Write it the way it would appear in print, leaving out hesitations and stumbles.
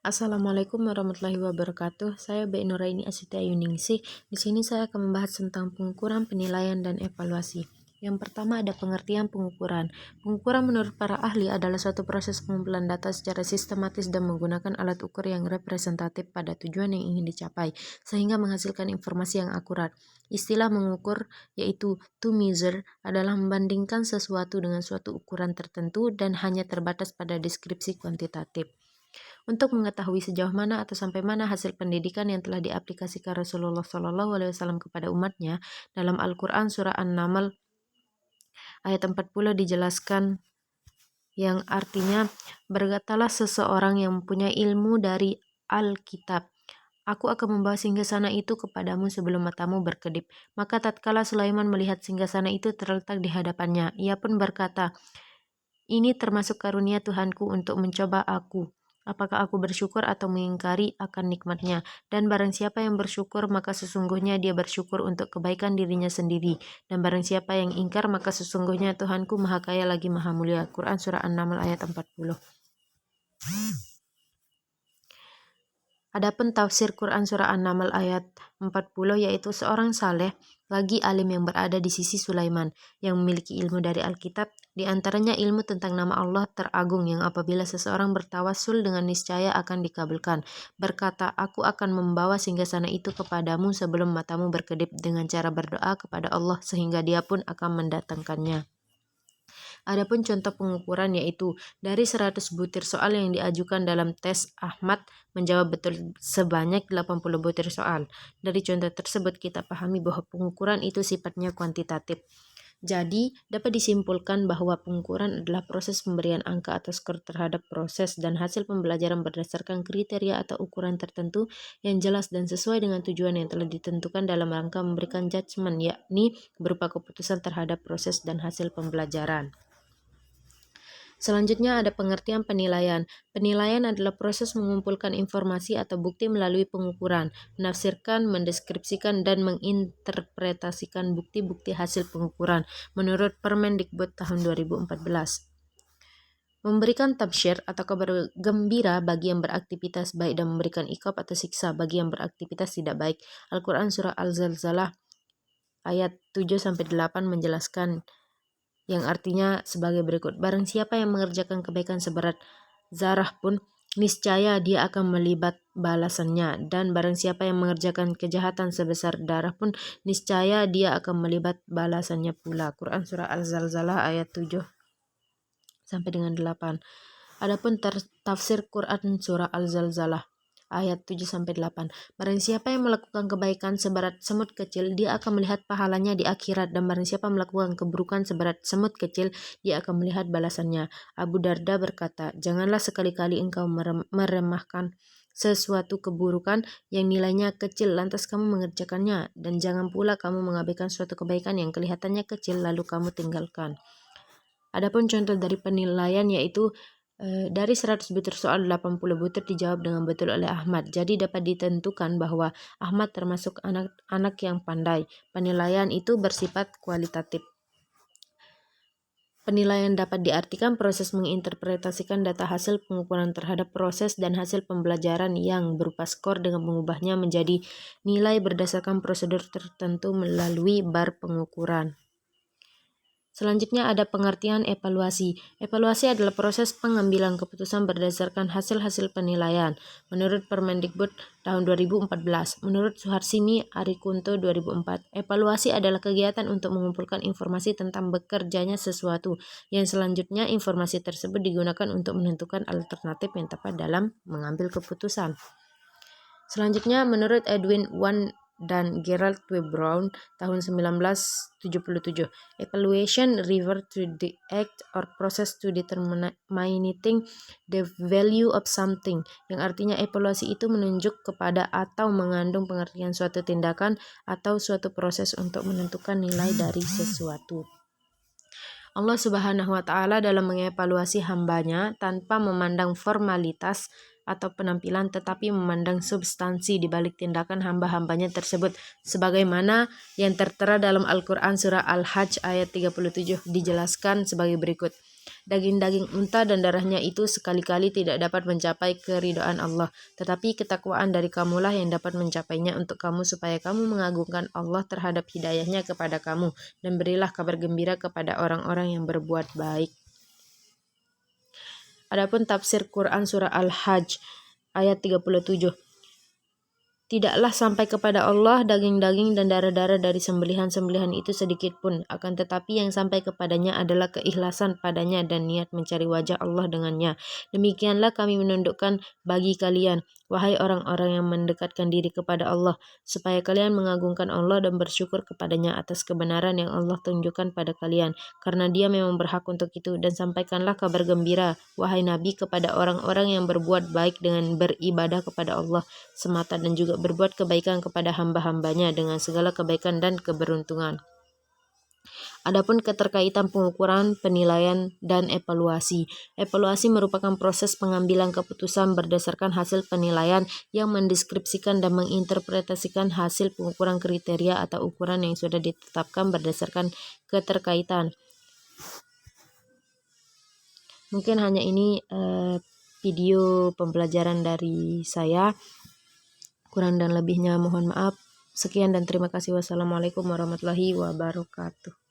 Assalamualaikum warahmatullahi wabarakatuh. Saya Be Nuraini Astuti Ayuningsih. Di sini saya akan membahas tentang pengukuran, penilaian, dan evaluasi. Yang pertama ada pengertian pengukuran. Pengukuran menurut para ahli adalah suatu proses pengumpulan data secara sistematis dan menggunakan alat ukur yang representatif pada tujuan yang ingin dicapai, sehingga menghasilkan informasi yang akurat. Istilah mengukur yaitu to measure adalah membandingkan sesuatu dengan suatu ukuran tertentu dan hanya terbatas pada deskripsi kuantitatif. Untuk mengetahui sejauh mana atau sampai mana hasil pendidikan yang telah diaplikasikan Rasulullah SAW kepada umatnya, dalam Al-Quran surah An-Naml ayat 40 dijelaskan yang artinya, berkatalah seseorang yang mempunyai ilmu dari Alkitab, aku akan membawa singgasana itu kepadamu sebelum matamu berkedip. Maka tatkala Sulaiman melihat singgasana itu terletak di hadapannya, ia pun berkata, ini termasuk karunia Tuhanku untuk mencoba aku. Apakah aku bersyukur atau mengingkari akan nikmatnya? Dan barang siapa yang bersyukur, maka sesungguhnya dia bersyukur untuk kebaikan dirinya sendiri. Dan barang siapa yang ingkar, maka sesungguhnya Tuhanku maha kaya lagi maha mulia. Quran Surah An-Naml ayat 40. Adapun tafsir Quran Surah An-Naml ayat 40 yaitu seorang saleh lagi alim yang berada di sisi Sulaiman yang memiliki ilmu dari Alkitab, di antaranya ilmu tentang nama Allah teragung yang apabila seseorang bertawasul dengan niscaya akan dikabulkan. Berkata, aku akan membawa singgasana itu kepadamu sebelum matamu berkedip dengan cara berdoa kepada Allah sehingga dia pun akan mendatangkannya. Adapun contoh pengukuran yaitu dari 100 butir soal yang diajukan dalam tes, Ahmad menjawab betul sebanyak 80 butir soal. Dari contoh tersebut kita pahami bahwa pengukuran itu sifatnya kuantitatif. Jadi, dapat disimpulkan bahwa pengukuran adalah proses pemberian angka atau skor terhadap proses dan hasil pembelajaran berdasarkan kriteria atau ukuran tertentu yang jelas dan sesuai dengan tujuan yang telah ditentukan dalam rangka memberikan judgement, yakni berupa keputusan terhadap proses dan hasil pembelajaran. Selanjutnya ada pengertian penilaian. Penilaian adalah proses mengumpulkan informasi atau bukti melalui pengukuran, menafsirkan, mendeskripsikan, dan menginterpretasikan bukti-bukti hasil pengukuran menurut Permendikbud tahun 2014. Memberikan tabsyir atau kabar gembira bagi yang beraktivitas baik dan memberikan iqab atau siksa bagi yang beraktivitas tidak baik. Al-Quran Surah Al-Zalzalah ayat 7-8 menjelaskan yang artinya sebagai berikut. Barang siapa yang mengerjakan kebaikan seberat zarah pun, niscaya dia akan melibat balasannya. Dan barang siapa yang mengerjakan kejahatan sebesar darah pun, niscaya dia akan melibat balasannya pula. Quran Surah Al-Zalzalah ayat 7-8. Adapun tafsir Quran Surah Al-Zalzalah ayat 7-8. Barang siapa yang melakukan kebaikan seberat semut kecil, dia akan melihat pahalanya di akhirat, dan barang siapa melakukan keburukan seberat semut kecil, dia akan melihat balasannya. Abu Darda berkata, janganlah sekali-kali engkau meremehkan sesuatu keburukan yang nilainya kecil lantas kamu mengerjakannya, dan jangan pula kamu mengabaikan suatu kebaikan yang kelihatannya kecil lalu kamu tinggalkan. Adapun contoh dari penilaian yaitu dari 100 butir soal 80 butir dijawab dengan betul oleh Ahmad. Jadi dapat ditentukan bahwa Ahmad termasuk anak-anak yang pandai. Penilaian itu bersifat kualitatif. Penilaian dapat diartikan proses menginterpretasikan data hasil pengukuran terhadap proses dan hasil pembelajaran yang berupa skor dengan mengubahnya menjadi nilai berdasarkan prosedur tertentu melalui bar pengukuran. Selanjutnya ada pengertian evaluasi. Evaluasi adalah proses pengambilan keputusan berdasarkan hasil-hasil penilaian. Menurut Permendikbud tahun 2014, menurut Suharsini Arikunto 2004, evaluasi adalah kegiatan untuk mengumpulkan informasi tentang bekerjanya sesuatu, yang selanjutnya informasi tersebut digunakan untuk menentukan alternatif yang tepat dalam mengambil keputusan. Selanjutnya, menurut Edwin Wan dan Gerald W. Brown tahun 1977, evaluation refers to the act or process to determining the value of something, yang artinya evaluasi itu menunjuk kepada atau mengandung pengertian suatu tindakan atau suatu proses untuk menentukan nilai dari sesuatu. Allah Subhanahu wa Ta'ala dalam mengevaluasi hambanya tanpa memandang formalitas atau penampilan, tetapi memandang substansi di balik tindakan hamba-hambanya tersebut, sebagaimana yang tertera dalam Al-Quran Surah Al-Hajj ayat 37 dijelaskan sebagai berikut. Daging-daging unta dan darahnya itu sekali-kali tidak dapat mencapai keridhaan Allah, tetapi ketakwaan dari kamulah yang dapat mencapainya untuk kamu supaya kamu mengagungkan Allah terhadap hidayahnya kepada kamu, dan berilah kabar gembira kepada orang-orang yang berbuat baik. Adapun tafsir Quran surah Al-Hajj ayat 37. Tidaklah sampai kepada Allah daging-daging dan darah-darah dari sembelihan-sembelihan itu sedikit pun, akan tetapi yang sampai kepadanya adalah keikhlasan padanya dan niat mencari wajah Allah dengannya. Demikianlah kami menundukkan bagi kalian, wahai orang-orang yang mendekatkan diri kepada Allah, supaya kalian mengagungkan Allah dan bersyukur kepadanya atas kebenaran yang Allah tunjukkan pada kalian, karena Dia memang berhak untuk itu. Dan sampaikanlah kabar gembira, wahai Nabi, kepada orang-orang yang berbuat baik dengan beribadah kepada Allah semata dan juga berbuat kebaikan kepada hamba-hambanya dengan segala kebaikan dan keberuntungan. Adapun keterkaitan pengukuran, penilaian, dan evaluasi. Evaluasi merupakan proses pengambilan keputusan berdasarkan hasil penilaian yang mendeskripsikan dan menginterpretasikan hasil pengukuran kriteria atau ukuran yang sudah ditetapkan berdasarkan keterkaitan. Mungkin hanya ini video pembelajaran dari saya. Kurang dan lebihnya mohon maaf. Sekian dan terima kasih. Wassalamualaikum warahmatullahi wabarakatuh.